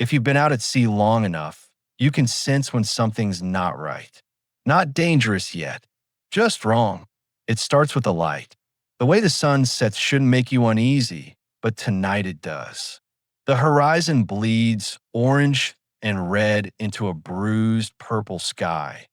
If you've been out at sea long enough, you can sense when something's not right. Not dangerous yet, just wrong. It starts with the light. The way the sun sets shouldn't make you uneasy, but tonight it does. The horizon bleeds orange and red into a bruised purple sky,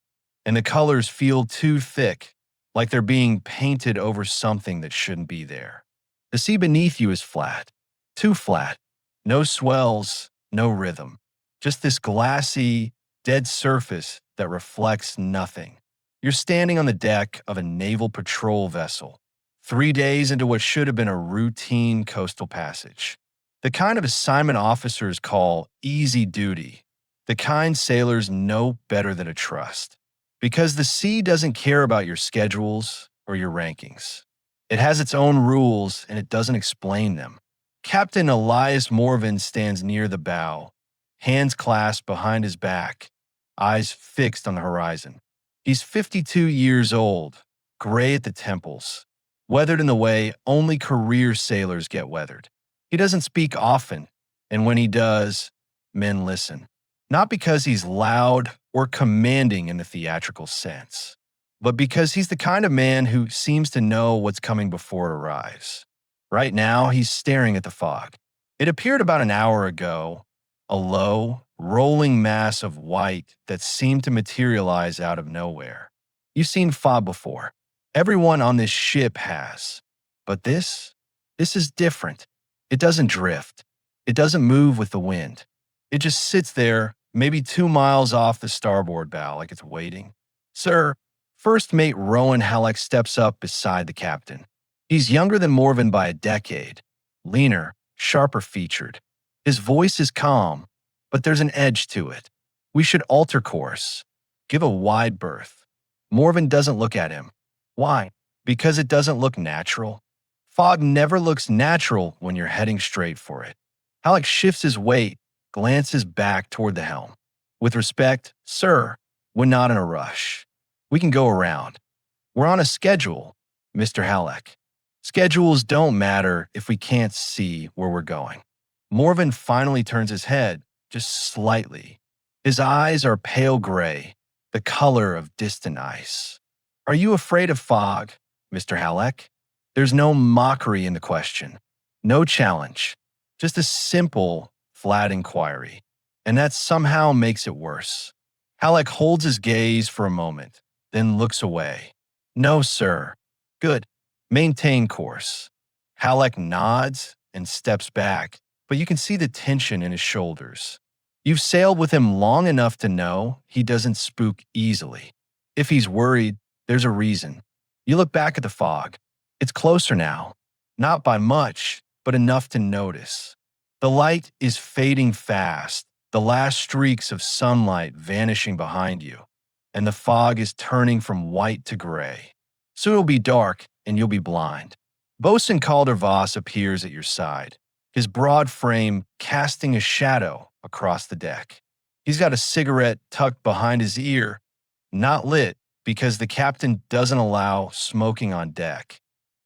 and the colors feel too thick, like they're being painted over something that shouldn't be there. The sea beneath you is flat, too flat. No swells, no rhythm. Just this glassy, dead surface that reflects nothing. You're standing on the deck of a naval patrol vessel, 3 days into what should have been a routine coastal passage. The kind of assignment officers call easy duty, the kind sailors know better than to trust. Because the sea doesn't care about your schedules or your rankings. It has its own rules and it doesn't explain them. Captain Elias Morvan stands near the bow, hands clasped behind his back, eyes fixed on the horizon. He's 52 years old, gray at the temples, weathered in the way only career sailors get weathered. He doesn't speak often, and when he does, men listen. Not because he's loud or commanding in the theatrical sense, but because he's the kind of man who seems to know what's coming before it arrives. Right now, he's staring at the fog. It appeared about an hour ago, a low, rolling mass of white that seemed to materialize out of nowhere. You've seen fog before. Everyone on this ship has. But this is different. It doesn't drift. It doesn't move with the wind. It just sits there, maybe 2 miles off the starboard bow, like it's waiting. Sir, First Mate Rowan Halleck steps up beside the captain. He's younger than Morvan by a decade, leaner, sharper featured. His voice is calm, but there's an edge to it. We should alter course. Give a wide berth. Morvan doesn't look at him. Why? Because it doesn't look natural. Fog never looks natural when you're heading straight for it. Halleck shifts his weight, glances back toward the helm. With respect, sir, we're not in a rush. We can go around. We're on a schedule, Mr. Halleck. Schedules don't matter if we can't see where we're going. Morvan finally turns his head, just slightly. His eyes are pale gray, the color of distant ice. Are you afraid of fog, Mr. Halleck? There's no mockery in the question, no challenge, just a simple, flat inquiry. And that somehow makes it worse. Halleck holds his gaze for a moment, then looks away. No, sir. Good. Maintain course. Halleck nods and steps back, but you can see the tension in his shoulders. You've sailed with him long enough to know he doesn't spook easily. If he's worried, there's a reason. You look back at the fog. It's closer now. Not by much, but enough to notice. The light is fading fast, the last streaks of sunlight vanishing behind you, and the fog is turning from white to gray. Soon it'll be dark, and you'll be blind. Bosun Calder Voss appears at your side, his broad frame casting a shadow across the deck. He's got a cigarette tucked behind his ear, not lit because the captain doesn't allow smoking on deck.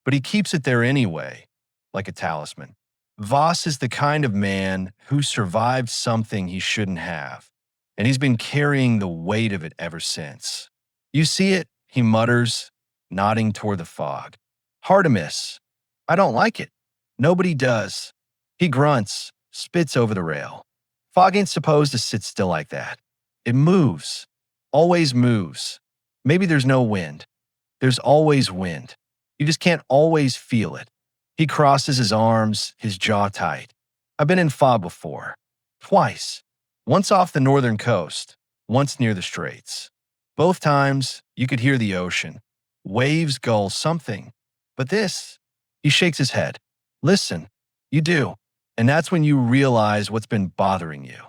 But he keeps it there anyway, like a talisman. Voss is the kind of man who survived something he shouldn't have, and he's been carrying the weight of it ever since. You see it, he mutters, nodding toward the fog. Hard to miss. I don't like it. Nobody does. He grunts, spits over the rail. Fog ain't supposed to sit still like that. It moves. Always moves. Maybe there's no wind. There's always wind. You just can't always feel it. He crosses his arms, his jaw tight. I've been in fog before. Twice. Once off the northern coast, once near the straits. Both times, you could hear the ocean. Waves gull something. But this, he shakes his head. Listen, you do. And that's when you realize what's been bothering you.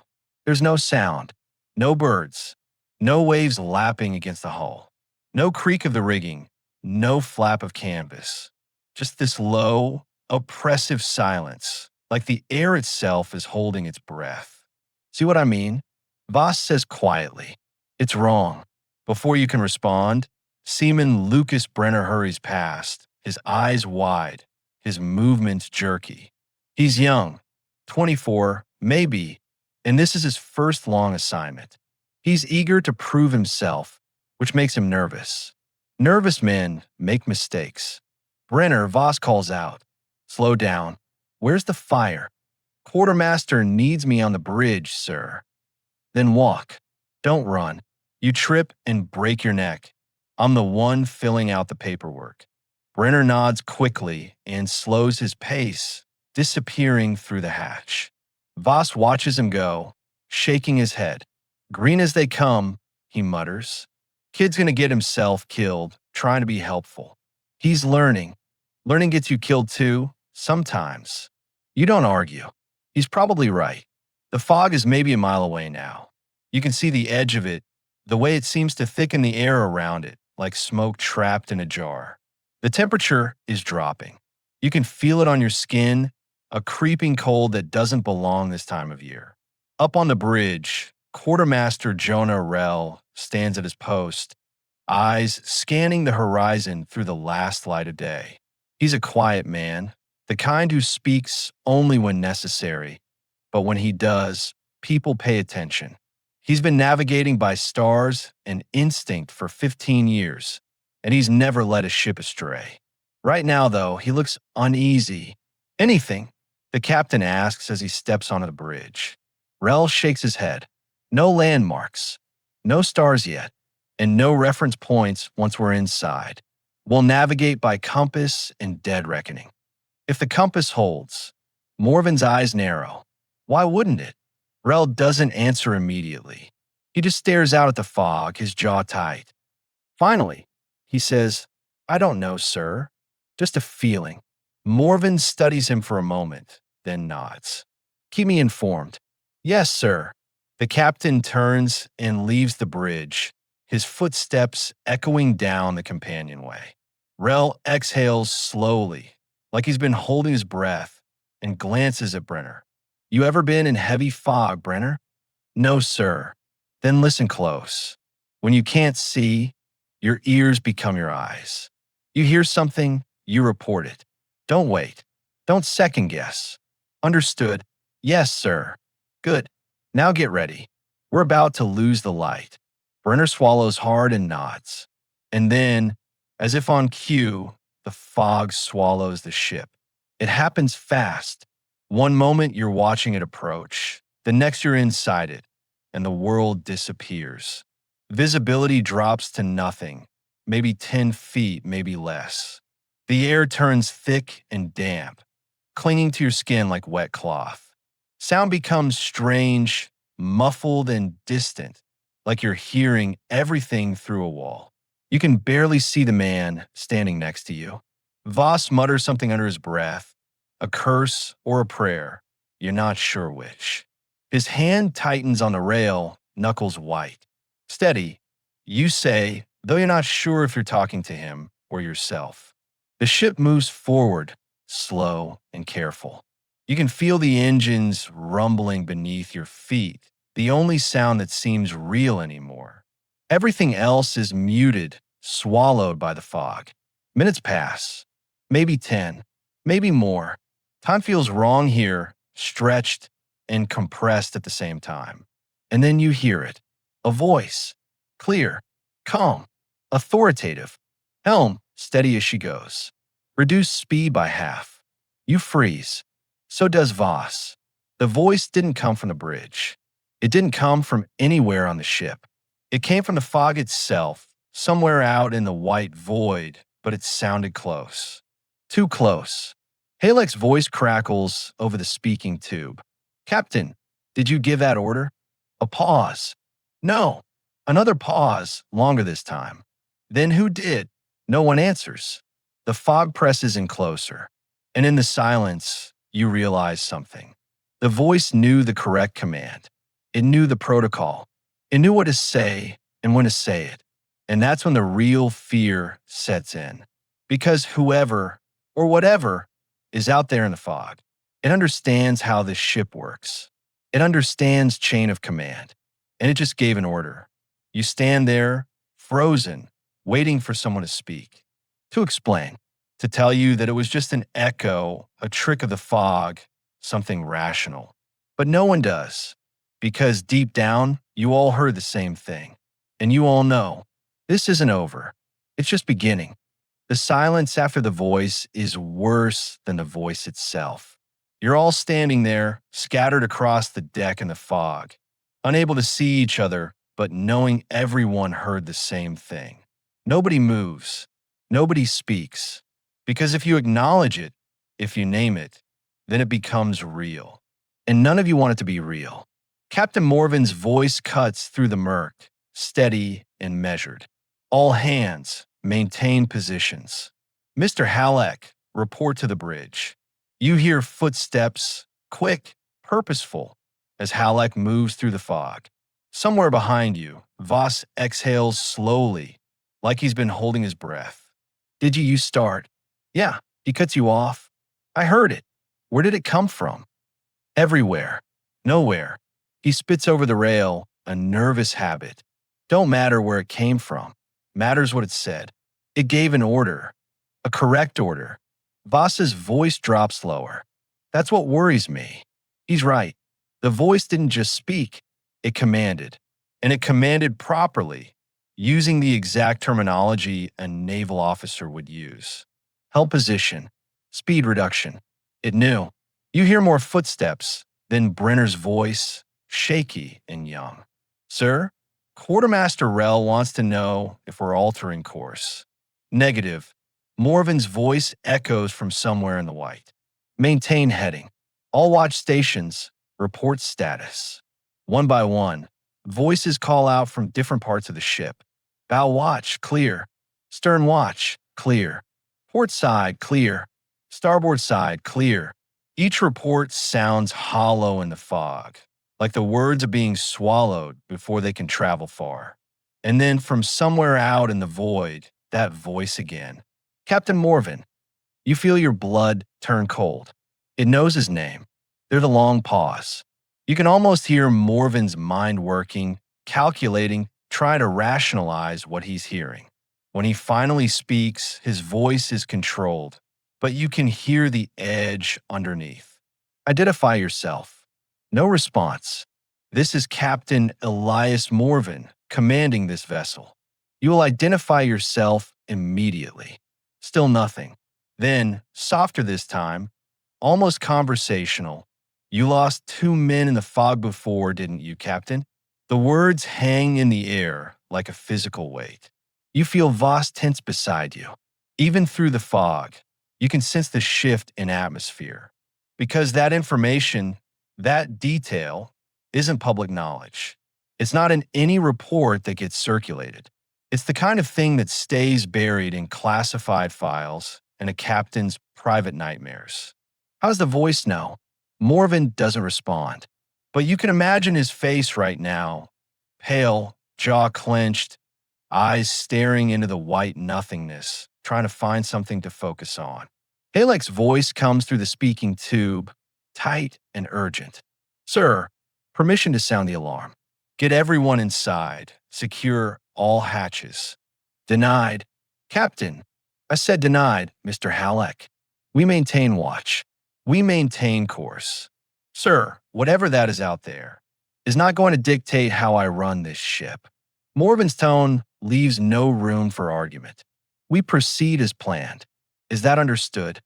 There's no sound, no birds, no waves lapping against the hull, no creak of the rigging, no flap of canvas. Just this low, oppressive silence, like the air itself is holding its breath. See what I mean? Voss says quietly, it's wrong. Before you can respond, Seaman Lucas Brenner hurries past, his eyes wide, his movements jerky. He's young, 24, maybe, and this is his first long assignment. He's eager to prove himself, which makes him nervous. Nervous men make mistakes. Brenner, Voss calls out, "Slow down. Where's the fire? Quartermaster needs me on the bridge, sir." Then walk. Don't run. You trip and break your neck. I'm the one filling out the paperwork. Brenner nods quickly and slows his pace, disappearing through the hatch. Voss watches him go, shaking his head. "Green as they come," he mutters. "Kid's gonna get himself killed, trying to be helpful." He's learning. Learning gets you killed too, sometimes. You don't argue. He's probably right. The fog is maybe a mile away now. You can see the edge of it, the way it seems to thicken the air around it, like smoke trapped in a jar. The temperature is dropping. You can feel it on your skin, a creeping cold that doesn't belong this time of year. Up on the bridge, Quartermaster Jonah Rell stands at his post, eyes scanning the horizon through the last light of day. He's a quiet man, the kind who speaks only when necessary, but when he does, people pay attention. He's been navigating by stars and instinct for 15 years, and he's never led a ship astray. Right now, though, he looks uneasy. "Anything?" the captain asks as he steps onto the bridge. Rell shakes his head. "No landmarks, no stars yet, and no reference points once we're inside. We'll navigate by compass and dead reckoning." If the compass holds, Morven's eyes narrow. Why wouldn't it? Rell doesn't answer immediately. He just stares out at the fog, his jaw tight. Finally, he says, "I don't know, sir. Just a feeling." Morven studies him for a moment, then nods. "Keep me informed." "Yes, sir." The captain turns and leaves the bridge, his footsteps echoing down the companionway. Rell exhales slowly, like he's been holding his breath, and glances at Brenner. "You ever been in heavy fog, Brenner?" "No, sir." "Then listen close. When you can't see, your ears become your eyes. You hear something, you report it. Don't wait. Don't second guess." "Understood." "Yes, sir." "Good. Now get ready. We're about to lose the light." Brenner swallows hard and nods. And then, as if on cue, the fog swallows the ship. It happens fast. One moment you're watching it approach, the next you're inside it, and the world disappears. Visibility drops to nothing, maybe 10 feet, maybe less. The air turns thick and damp, clinging to your skin like wet cloth. Sound becomes strange, muffled, and distant, like you're hearing everything through a wall. You can barely see the man standing next to you. Voss mutters something under his breath, a curse or a prayer, you're not sure which. His hand tightens on the rail, knuckles white. "Steady," you say, though you're not sure if you're talking to him or yourself. The ship moves forward, slow and careful. You can feel the engines rumbling beneath your feet, the only sound that seems real anymore. Everything else is muted, swallowed by the fog. Minutes pass, maybe 10, maybe more. Time feels wrong here, stretched and compressed at the same time. And then you hear it. A voice. Clear, calm, authoritative. "Helm, steady as she goes. Reduce speed by half." You freeze. So does Voss. The voice didn't come from the bridge. It didn't come from anywhere on the ship. It came from the fog itself, somewhere out in the white void, but it sounded close. Too close. Halek's voice crackles over the speaking tube. "Captain, did you give that order?" A pause. "No." Another pause, longer this time. "Then who did?" No one answers. The fog presses in closer, and in the silence, you realize something. The voice knew the correct command. It knew the protocol. It knew what to say and when to say it. And that's when the real fear sets in. Because whoever, or whatever, is out there in the fog, it understands how this ship works. It understands chain of command. And it just gave an order. You stand there, frozen, waiting for someone to speak. To explain. To tell you that it was just an echo, a trick of the fog, something rational. But no one does. because deep down, you all heard the same thing. And you all know this isn't over, it's just beginning. The silence after the voice is worse than the voice itself. You're all standing there, scattered across the deck in the fog, unable to see each other, but knowing everyone heard the same thing. Nobody moves, nobody speaks, because if you acknowledge it, if you name it, then it becomes real. And none of you want it to be real. Captain Morven's voice cuts through the murk, steady and measured. All hands, maintain positions. Mr. Halleck, report to the bridge. You hear footsteps, quick, purposeful, as Halleck moves through the fog. Somewhere behind you, Voss exhales slowly, like he's been holding his breath. Did you start? Yeah, he cuts you off. I heard it. Where did it come from? Everywhere. Nowhere. He spits over the rail, a nervous habit. Don't matter where it came from. Matters what it said. It gave an order. A correct order. Voss's voice drops lower. That's what worries me. He's right. The voice didn't just speak. It commanded. And it commanded properly, using the exact terminology a naval officer would use. Held position. Speed reduction. It knew. You hear more footsteps, then Brenner's voice, shaky and young. Sir, Quartermaster Rell wants to know if we're altering course. Negative. Morven's voice echoes from somewhere in the white. Maintain heading. All watch stations, report status. One by one, voices call out from different parts of the ship. Bow watch, clear. Stern watch, clear. Port side, clear. Starboard side, clear. Each report sounds hollow in the fog, like the words are being swallowed before they can travel far. And then from somewhere out in the void, that voice again. Captain Morven. You feel your blood turn cold. It knows his name. There's a long pause. You can almost hear Morven's mind working, calculating, trying to rationalize what he's hearing. When he finally speaks, his voice is controlled, but you can hear the edge underneath. Identify yourself. No response. This is Captain Elias Morven commanding this vessel. You will identify yourself immediately. Still nothing. Then, softer this time, almost conversational. You lost 2 men in the fog before, didn't you, Captain? The words hang in the air like a physical weight. You feel Voss tense beside you. Even through the fog, you can sense the shift in atmosphere. Because that information, that detail, isn't public knowledge. It's not in any report that gets circulated. It's the kind of thing that stays buried in classified files and a captain's private nightmares. How does the voice know? Morven doesn't respond. But you can imagine his face right now. Pale, jaw clenched, eyes staring into the white nothingness, trying to find something to focus on. Halleck's voice comes through the speaking tube, tight and urgent. Sir, permission to sound the alarm. Get everyone inside. Secure all hatches. Denied. Captain, I said denied, Mr. Halleck. We maintain watch. We maintain course. Sir, whatever that is out there, is not going to dictate how I run this ship. Morven's tone leaves no room for argument. We proceed as planned. Is that understood?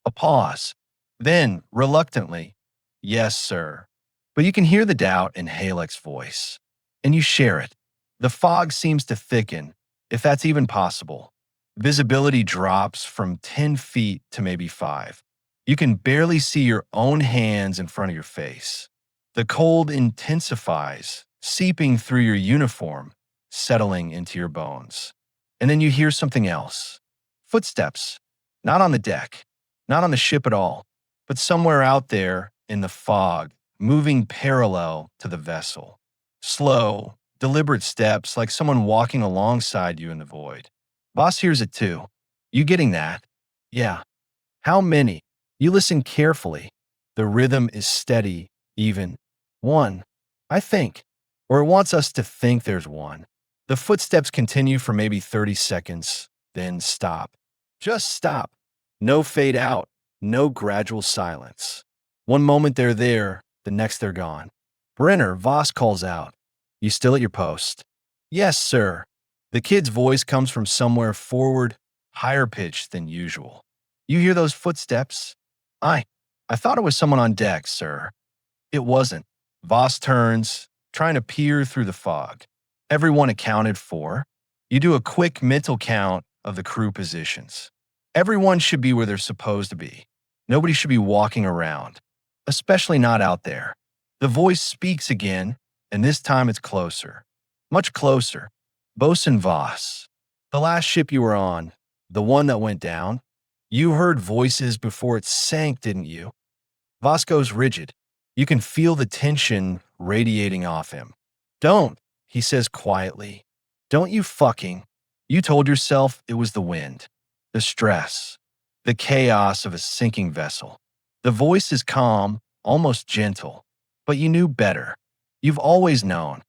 A pause. Then, reluctantly, yes, sir. But you can hear the doubt in Halleck's voice. And you share it. The fog seems to thicken, if that's even possible. Visibility drops from 10 feet to maybe 5. You can barely see your own hands in front of your face. The cold intensifies, seeping through your uniform, settling into your bones. And then you hear something else. Footsteps. Not on the deck, not on the ship at all, but somewhere out there in the fog, moving parallel to the vessel. Slow, deliberate steps like someone walking alongside you in the void. Boss hears it too. You getting that? Yeah. How many? You listen carefully. The rhythm is steady, even. 1, I think. Or it wants us to think there's 1. The footsteps continue for maybe 30 seconds, then stop. Just stop. No fade out. No gradual silence. One moment they're there, the next they're gone. Brenner, Voss calls out. You still at your post? Yes, sir. The kid's voice comes from somewhere forward, higher pitched than usual. You hear those footsteps? I thought it was someone on deck, sir. It wasn't. Voss turns, trying to peer through the fog. Everyone accounted for. You do a quick mental count of the crew positions. Everyone should be where they're supposed to be. Nobody should be walking around, especially not out there. The voice speaks again, and this time it's closer. Much closer. Bosun Voss. The last ship you were on, the one that went down, you heard voices before it sank, didn't you? Voss goes rigid. You can feel the tension radiating off him. Don't, he says quietly. Don't you fucking. You told yourself it was the wind, the stress, the chaos of a sinking vessel. The voice is calm, almost gentle, but you knew better. You've always known.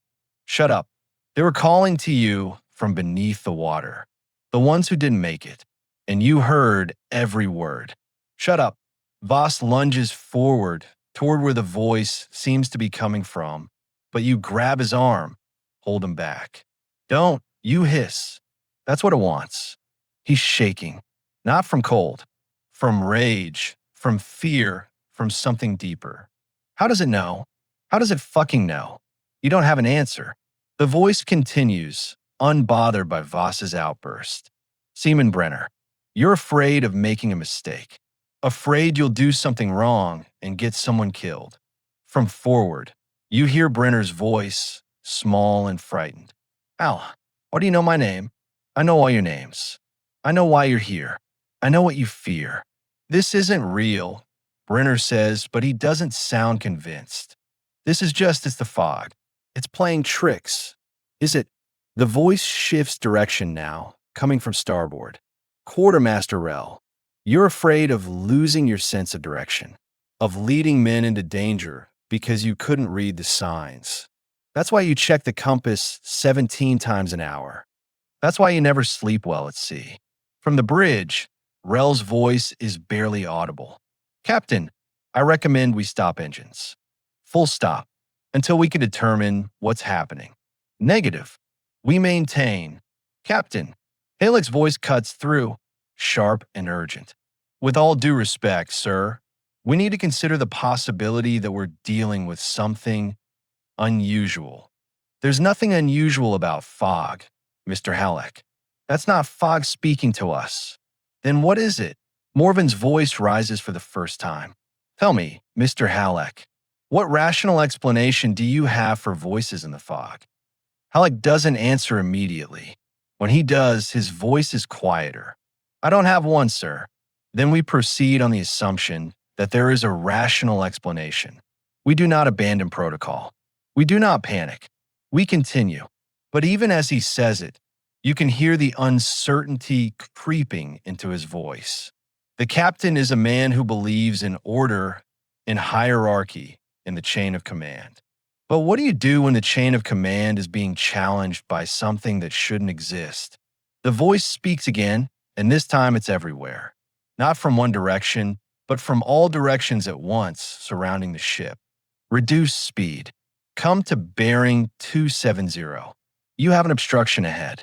Shut up. They were calling to you from beneath the water, the ones who didn't make it, and you heard every word. Shut up. Voss lunges forward toward where the voice seems to be coming from, but you grab his arm, hold him back. Don't, you hiss. That's what it wants. He's shaking, not from cold, from rage, from fear, from something deeper. How does it know? How does it fucking know? You don't have an answer. The voice continues, unbothered by Voss's outburst. Seaman Brenner, you're afraid of making a mistake. Afraid you'll do something wrong and get someone killed. From forward, you hear Brenner's voice, small and frightened. Al, why do you know my name? I know all your names. I know why you're here. I know what you fear. This isn't real, Brenner says, but he doesn't sound convinced. It's the fog. It's playing tricks. Is it? The voice shifts direction now, coming from starboard. Quartermaster Rel, you're afraid of losing your sense of direction, of leading men into danger because you couldn't read the signs. That's why you check the compass 17 times an hour. That's why you never sleep well at sea. From the bridge, Rel's voice is barely audible. Captain, I recommend we stop engines. Full stop, until we can determine what's happening. Negative. We maintain. Captain, Halleck's voice cuts through, sharp and urgent. With all due respect, sir, we need to consider the possibility that we're dealing with something unusual. There's nothing unusual about fog, Mr. Halleck. That's not fog speaking to us. Then what is it? Morven's voice rises for the first time. Tell me, Mr. Halleck, what rational explanation do you have for voices in the fog? Halleck doesn't answer immediately. When he does, his voice is quieter. I don't have one, sir. Then we proceed on the assumption that there is a rational explanation. We do not abandon protocol. We do not panic. We continue. But even as he says it, you can hear the uncertainty creeping into his voice. The captain is a man who believes in order, in hierarchy, in the chain of command. But what do you do when the chain of command is being challenged by something that shouldn't exist? The voice speaks again, and this time it's everywhere. Not from one direction, but from all directions at once surrounding the ship. Reduce speed. Come to bearing 270. You have an obstruction ahead.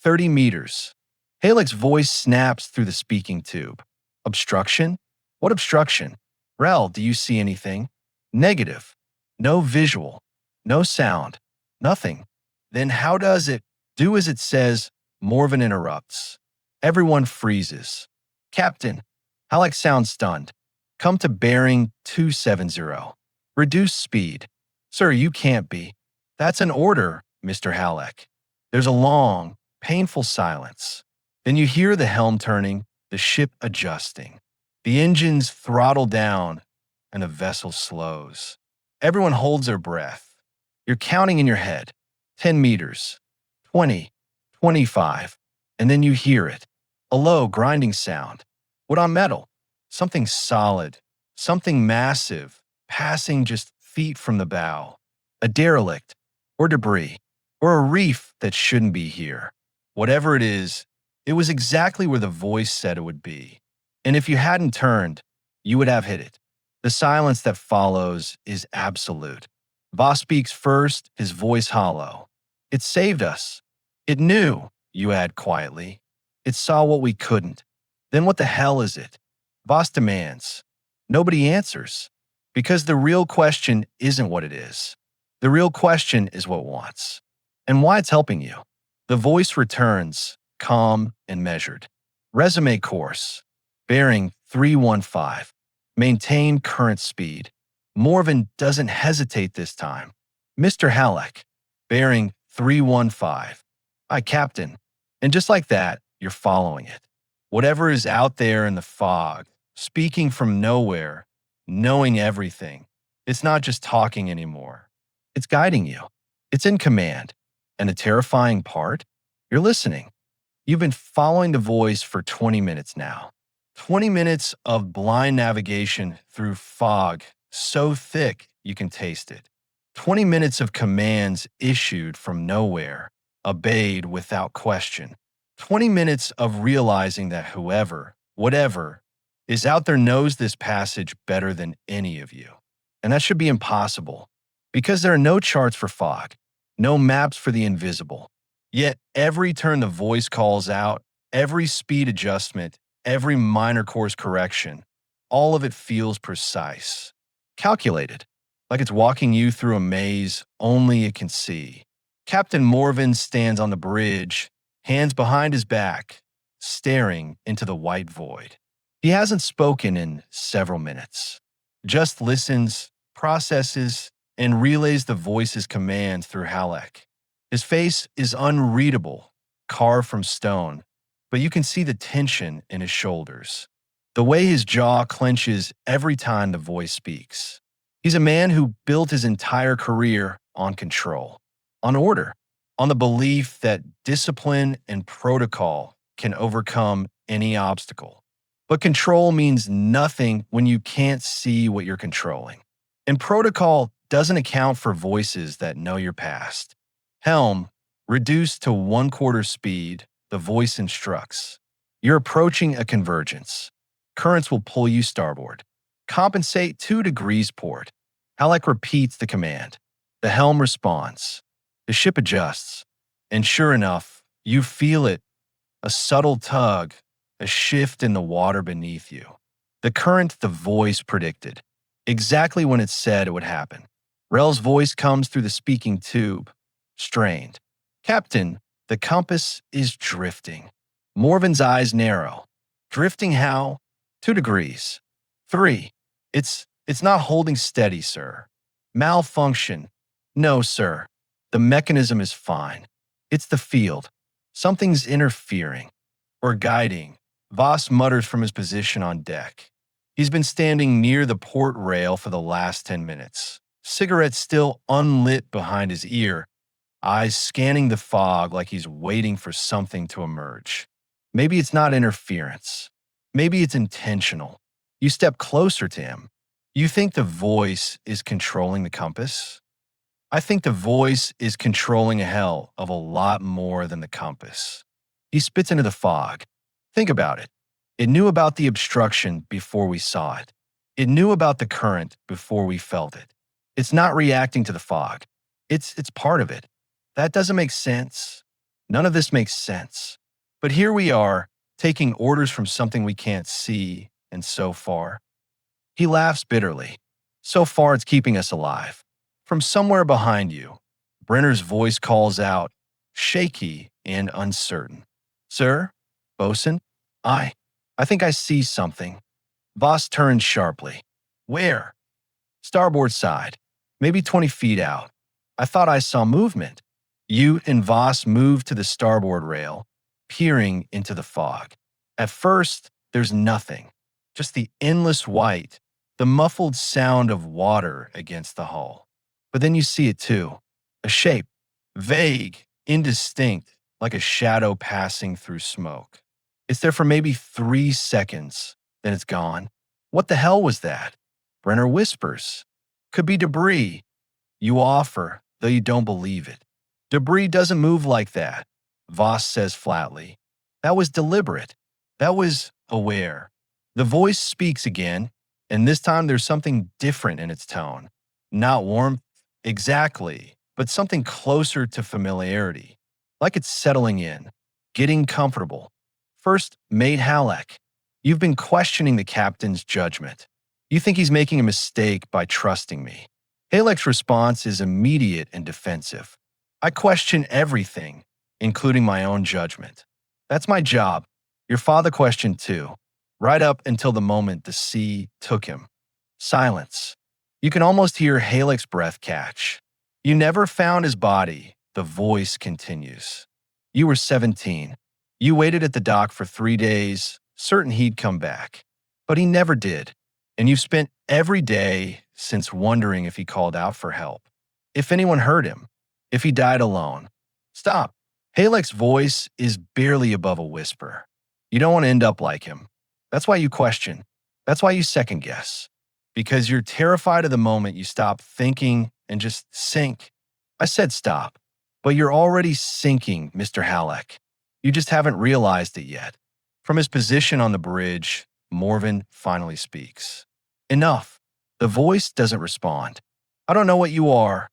30 meters. Halleck's voice snaps through the speaking tube. Obstruction? What obstruction? Rel, do you see anything? Negative. No visual. No sound. Nothing. Then how does it do as it says? Morven interrupts. Everyone freezes. Captain, Halleck sounds stunned. Come to bearing 270. Reduce speed. Sir, you can't be. That's an order, Mr. Halleck. There's a long, painful silence. Then you hear the helm turning, the ship adjusting. The engines throttle down, and the vessel slows. Everyone holds their breath. You're counting in your head. 10 meters. 20. 25. And then you hear it. A low, grinding sound. Wood on metal. Something solid. Something massive, passing just feet from the bow. A derelict, or debris, or a reef that shouldn't be here. Whatever it is, it was exactly where the voice said it would be. And if you hadn't turned, you would have hit it. The silence that follows is absolute. Voss speaks first, his voice hollow. It saved us. It knew, you add quietly. It saw what we couldn't. Then what the hell is it? Voss demands. Nobody answers. Because the real question isn't what it is. The real question is what it wants. And why it's helping you. The voice returns, calm and measured. Resume course. Bearing 315. Maintain current speed. Morven doesn't hesitate this time. Mr. Halleck. Bearing 315. Hi, Captain. And just like that, you're following it. Whatever is out there in the fog, speaking from nowhere, knowing everything. It's not just talking anymore. It's guiding you. It's in command. And the terrifying part? You're listening. You've been following the voice for 20 minutes now. 20 minutes of blind navigation through fog so thick you can taste it. 20 minutes of commands issued from nowhere, obeyed without question. 20 minutes of realizing that whoever, whatever, is out there knows this passage better than any of you. And that should be impossible, because there are no charts for fog, no maps for the invisible. Yet every turn the voice calls out, every speed adjustment, every minor course correction, all of it feels precise, calculated, like it's walking you through a maze only it can see. Captain Morven stands on the bridge, hands behind his back, staring into the white void. He hasn't spoken in several minutes, just listens, processes, and relays the voice's commands through Halleck. His face is unreadable, carved from stone, but you can see the tension in his shoulders, the way his jaw clenches every time the voice speaks. He's a man who built his entire career on control, on order, on the belief that discipline and protocol can overcome any obstacle. But control means nothing when you can't see what you're controlling. And protocol doesn't account for voices that know your past. Helm, reduced to 1/4 speed, the voice instructs. You're approaching a convergence. Currents will pull you starboard. Compensate 2 degrees port. Halleck repeats the command. The helm responds. The ship adjusts. And sure enough, you feel it. A subtle tug, a shift in the water beneath you. The current the voice predicted. Exactly when it said it would happen. Rel's voice comes through the speaking tube. Strained. Captain, the compass is drifting. Morven's eyes narrow. Drifting how? 2 degrees. 3. It's not holding steady, sir. Malfunction. No, sir. The mechanism is fine. It's the field. Something's interfering. Or guiding. Voss mutters from his position on deck. He's been standing near the port rail for the last 10 minutes. Cigarette still unlit behind his ear, eyes scanning the fog like he's waiting for something to emerge. Maybe it's not interference. Maybe it's intentional. You step closer to him. You think the voice is controlling the compass? I think the voice is controlling a hell of a lot more than the compass. He spits into the fog. Think about it. It knew about the obstruction before we saw it. It knew about the current before we felt it. It's not reacting to the fog. It's part of it. That doesn't make sense. None of this makes sense. But here we are, taking orders from something we can't see, and so far. He laughs bitterly. So far it's keeping us alive. From somewhere behind you, Brenner's voice calls out, shaky and uncertain. Sir? Bosun? I think I see something. Voss turns sharply. Where? Starboard side. Maybe 20 feet out. I thought I saw movement. You and Voss move to the starboard rail, peering into the fog. At first, there's nothing. Just the endless white, the muffled sound of water against the hull. But then you see it too. A shape. Vague, indistinct, like a shadow passing through smoke. It's there for maybe 3 seconds, then it's gone. What the hell was that? Brenner whispers. Could be debris. You offer, though you don't believe it. Debris doesn't move like that, Voss says flatly. That was deliberate. That was aware. The voice speaks again, and this time there's something different in its tone. Not warmth, Exactly, but something closer to familiarity. Like it's settling in, getting comfortable. First, Mate Halleck. You've been questioning the captain's judgment. You think he's making a mistake by trusting me. Halleck's response is immediate and defensive. I question everything, including my own judgment. That's my job. Your father questioned too, right up until the moment the sea took him. Silence. You can almost hear Halleck's breath catch. You never found his body, the voice continues. You were 17. You waited at the dock for 3 days, certain he'd come back. But he never did. And you've spent every day since wondering if he called out for help, if anyone heard him, if he died alone. Stop. Halleck's voice is barely above a whisper. You don't want to end up like him. That's why you question. That's why you second guess. Because you're terrified of the moment you stop thinking and just sink. I said stop, but you're already sinking, Mr. Halleck. You just haven't realized it yet. From his position on the bridge, Morven finally speaks. Enough. The voice doesn't respond. I don't know what you are.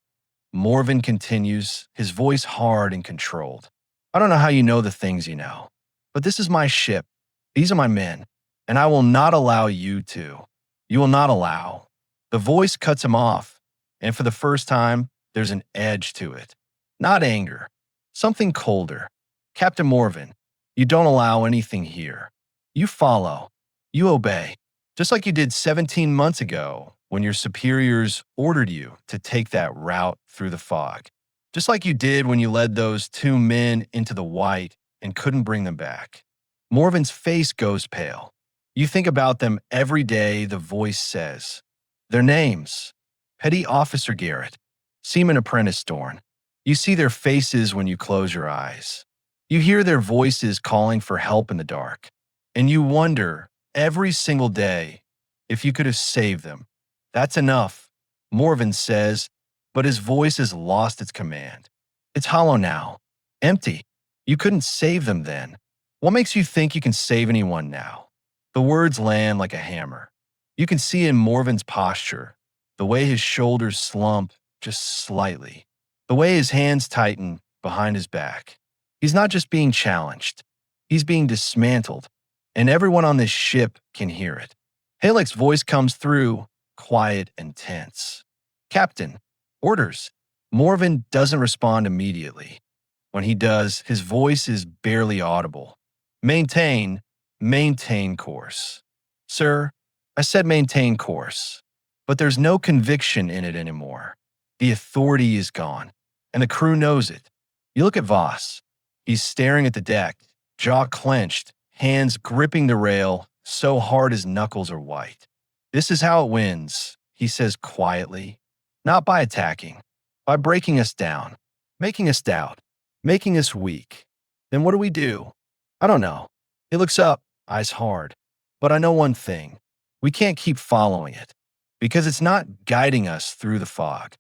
Morven continues, his voice hard and controlled. I don't know how you know the things you know, but this is my ship. These are my men, and I will not allow you to. You will not allow. The voice cuts him off, and for the first time, there's an edge to it. Not anger, something colder. Captain Morven, you don't allow anything here. You follow. You obey. Just like you did 17 months ago when your superiors ordered you to take that route through the fog. Just like you did when you led those 2 men into the white and couldn't bring them back. Morven's face goes pale. You think about them every day, the voice says. Their names. Petty Officer Garrett. Seaman Apprentice Dorn. You see their faces when you close your eyes. You hear their voices calling for help in the dark. And you wonder, every single day, if you could have saved them. That's enough, Morven says, but his voice has lost its command. It's hollow now. Empty. You couldn't save them then. What makes you think you can save anyone now? The words land like a hammer. You can see in Morven's posture, the way his shoulders slump just slightly, the way his hands tighten behind his back. He's not just being challenged, he's being dismantled, and everyone on this ship can hear it. Halleck's voice comes through, quiet and tense. Captain, orders. Morven doesn't respond immediately. When he does, his voice is barely audible. Maintain course. Sir, I said maintain course, but there's no conviction in it anymore. The authority is gone, and the crew knows it. You look at Voss. He's staring at the deck, jaw clenched, hands gripping the rail so hard his knuckles are white. This is how it wins, he says quietly. Not by attacking, by breaking us down, making us doubt, making us weak. Then what do we do? I don't know. He looks up, eyes hard. But I know one thing. We can't keep following it, because it's not guiding us through the fog.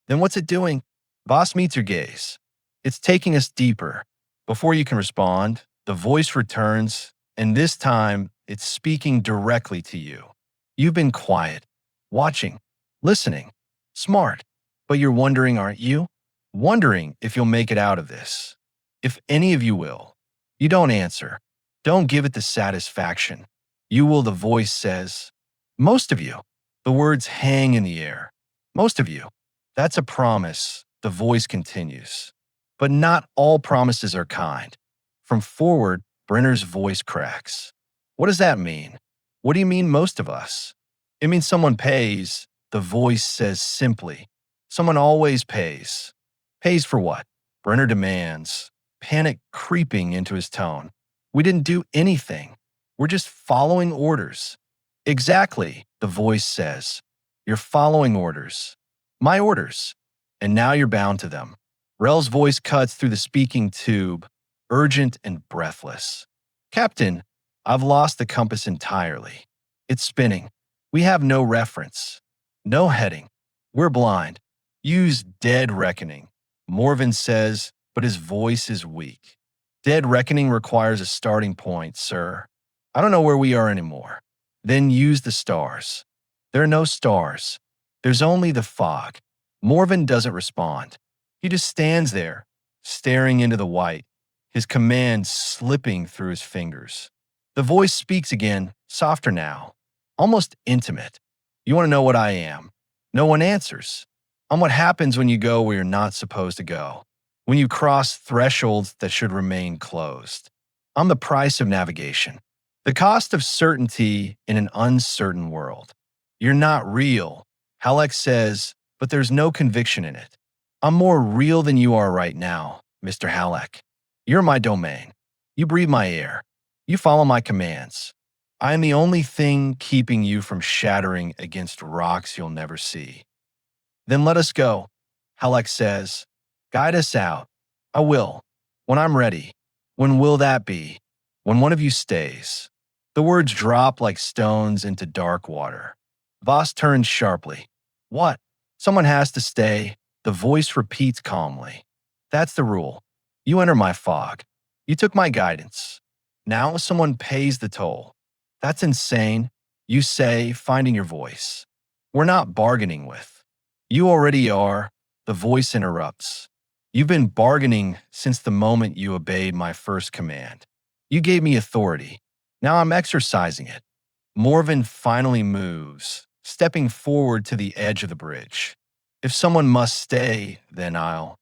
Then what's it doing? Voss meets your gaze. It's taking us deeper. Before you can respond, the voice returns, and this time, it's speaking directly to you. You've been quiet, watching, listening, smart, but you're wondering, aren't you? Wondering if you'll make it out of this. If any of you will. You don't answer. Don't give it the satisfaction. You will, the voice says. Most of you. The words hang in the air. Most of you. That's a promise, the voice continues. But not all promises are kind. From forward, Brenner's voice cracks. What does that mean? What do you mean, most of us? It means someone pays, the voice says simply. Someone always pays. Pays for what? Brenner demands, panic creeping into his tone. We didn't do anything. We're just following orders. Exactly, the voice says. You're following orders. My orders. And now you're bound to them. Rel's voice cuts through the speaking tube, urgent and breathless. Captain, I've lost the compass entirely. It's spinning. We have no reference. No heading. We're blind. Use dead reckoning. Morven says, but his voice is weak. Dead reckoning requires a starting point, sir. I don't know where we are anymore. Then use the stars. There are no stars. There's only the fog. Morven doesn't respond. He just stands there, staring into the white, his command slipping through his fingers. The voice speaks again, softer now, almost intimate. You want to know what I am? No one answers. I'm what happens when you go where you're not supposed to go, when you cross thresholds that should remain closed. I'm the price of navigation, the cost of certainty in an uncertain world. You're not real, Halleck says, but there's no conviction in it. I'm more real than you are right now, Mr. Halleck. You're my domain. You breathe my air. You follow my commands. I am the only thing keeping you from shattering against rocks you'll never see. Then let us go, Halleck says. Guide us out. I will. When I'm ready. When will that be? When one of you stays. The words drop like stones into dark water. Voss turns sharply. What? Someone has to stay. The voice repeats calmly. That's the rule. You enter my fog. You took my guidance. Now someone pays the toll. That's insane, you say, finding your voice. We're not bargaining with. You already are, the voice interrupts. You've been bargaining since the moment you obeyed my first command. You gave me authority. Now I'm exercising it. Morven finally moves, stepping forward to the edge of the bridge. If someone must stay, then I'll.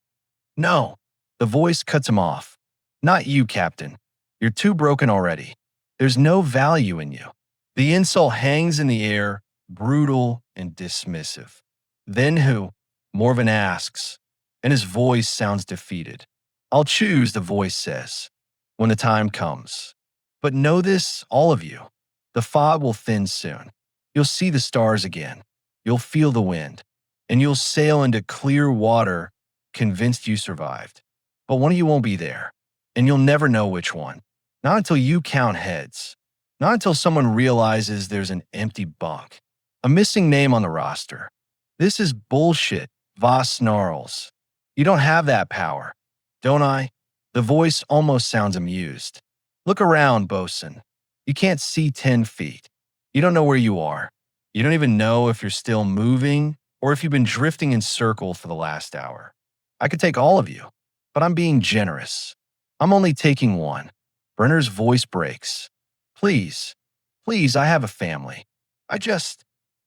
No, the voice cuts him off. Not you, Captain. You're too broken already. There's no value in you. The insult hangs in the air, brutal and dismissive. Then who? Morven asks, and his voice sounds defeated. I'll choose, the voice says, when the time comes. But know this, all of you. The fog will thin soon. You'll see the stars again. You'll feel the wind. And you'll sail into clear water, convinced you survived. But one of you won't be there. And you'll never know which one. Not until you count heads. Not until someone realizes there's an empty bunk. A missing name on the roster. This is bullshit, Voss snarls. You don't have that power. Don't I? The voice almost sounds amused. Look around, bosun. You can't see 10 feet. You don't know where you are. You don't even know if you're still moving or if you've been drifting in circle for the last hour. I could take all of you, but I'm being generous. I'm only taking one. Brenner's voice breaks. Please, please, I have a family.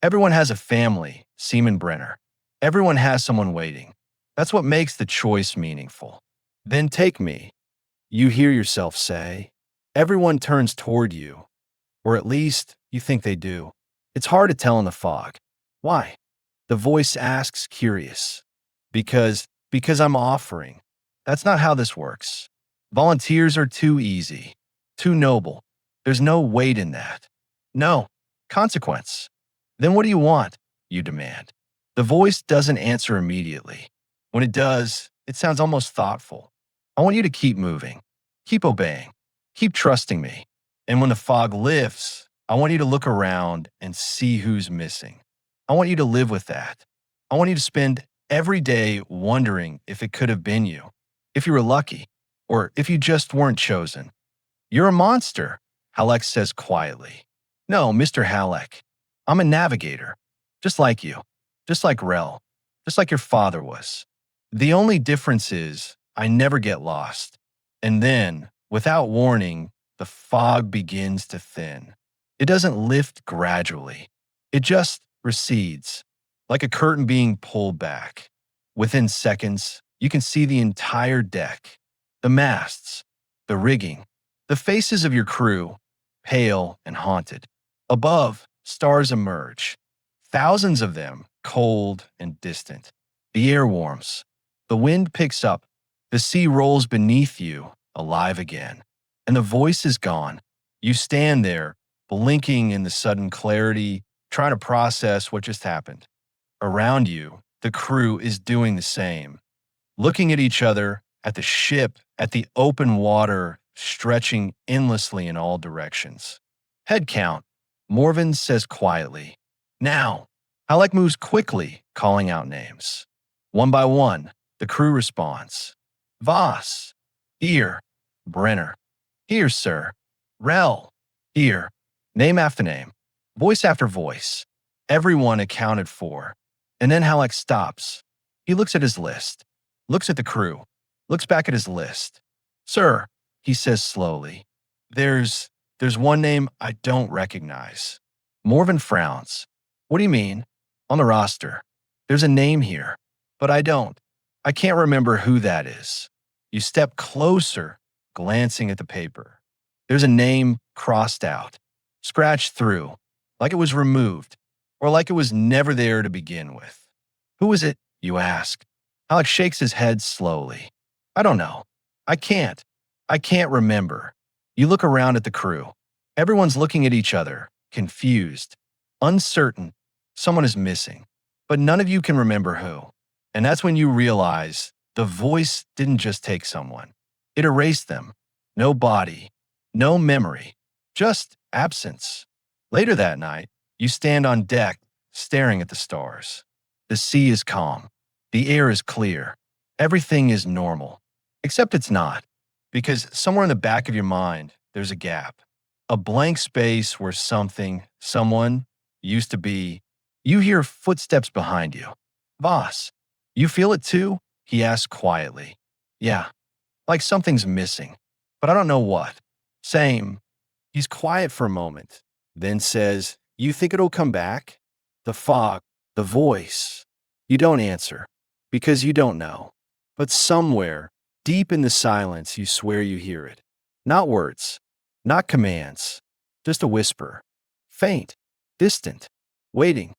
Everyone has a family, Seaman Brenner. Everyone has someone waiting. That's what makes the choice meaningful. Then take me, you hear yourself say. Everyone turns toward you, or at least you think they do. It's hard to tell in the fog. Why? The voice asks, curious. Because I'm offering. That's not how this works. Volunteers are too easy, too noble. There's no weight in that. No, consequence. Then what do you want? You demand. The voice doesn't answer immediately. When it does, it sounds almost thoughtful. I want you to keep moving, keep obeying, keep trusting me. And when the fog lifts, I want you to look around and see who's missing. I want you to live with that. I want you to spend every day wondering if it could have been you, if you were lucky, or if you just weren't chosen. You're a monster, Halleck says quietly. No, Mr. Halleck. I'm a navigator. Just like you. Just like Rel. Just like your father was. The only difference is I never get lost. And then, without warning, the fog begins to thin. It doesn't lift gradually. It just recedes, like a curtain being pulled back. Within seconds, you can see the entire deck. The masts, the rigging, the faces of your crew, pale and haunted. Above, stars emerge. Thousands of them, cold and distant. The air warms. The wind picks up. The sea rolls beneath you, alive again. And the voice is gone. You stand there, blinking in the sudden clarity, trying to process what just happened. Around you, the crew is doing the same. Looking at each other, at the ship, at the open water stretching endlessly in all directions. Head count, Morven says quietly. Now. Halleck moves quickly, calling out names. One by one, the crew responds. Voss. Here. Brenner. Here, sir. Rel. Here. Name after name. Voice after voice. Everyone accounted for. And then Halleck stops. He looks at his list, looks at the crew, looks back at his list. Sir, he says slowly, there's one name I don't recognize. Morven frowns. What do you mean? On the roster. There's a name here, but I don't. I can't remember who that is. You step closer, glancing at the paper. There's a name crossed out, scratched through, like it was removed, or like it was never there to begin with. Who is it, you ask? Alex shakes his head slowly. I don't know. I can't. I can't remember. You look around at the crew. Everyone's looking at each other, confused, uncertain. Someone is missing, but none of you can remember who. And that's when you realize the voice didn't just take someone. It erased them. No body, no memory, just absence. Later that night, you stand on deck, staring at the stars. The sea is calm. The air is clear. Everything is normal. Except it's not. Because somewhere in the back of your mind, there's a gap. A blank space where something, someone, used to be. You hear footsteps behind you. Voss, you feel it too? He asks quietly. Yeah, like something's missing, but I don't know what. Same. He's quiet for a moment, then says, You think it'll come back? The fog, the voice. You don't answer, because you don't know. But somewhere, deep in the silence, you swear you hear it. Not words, not commands, just a whisper. Faint, distant, waiting.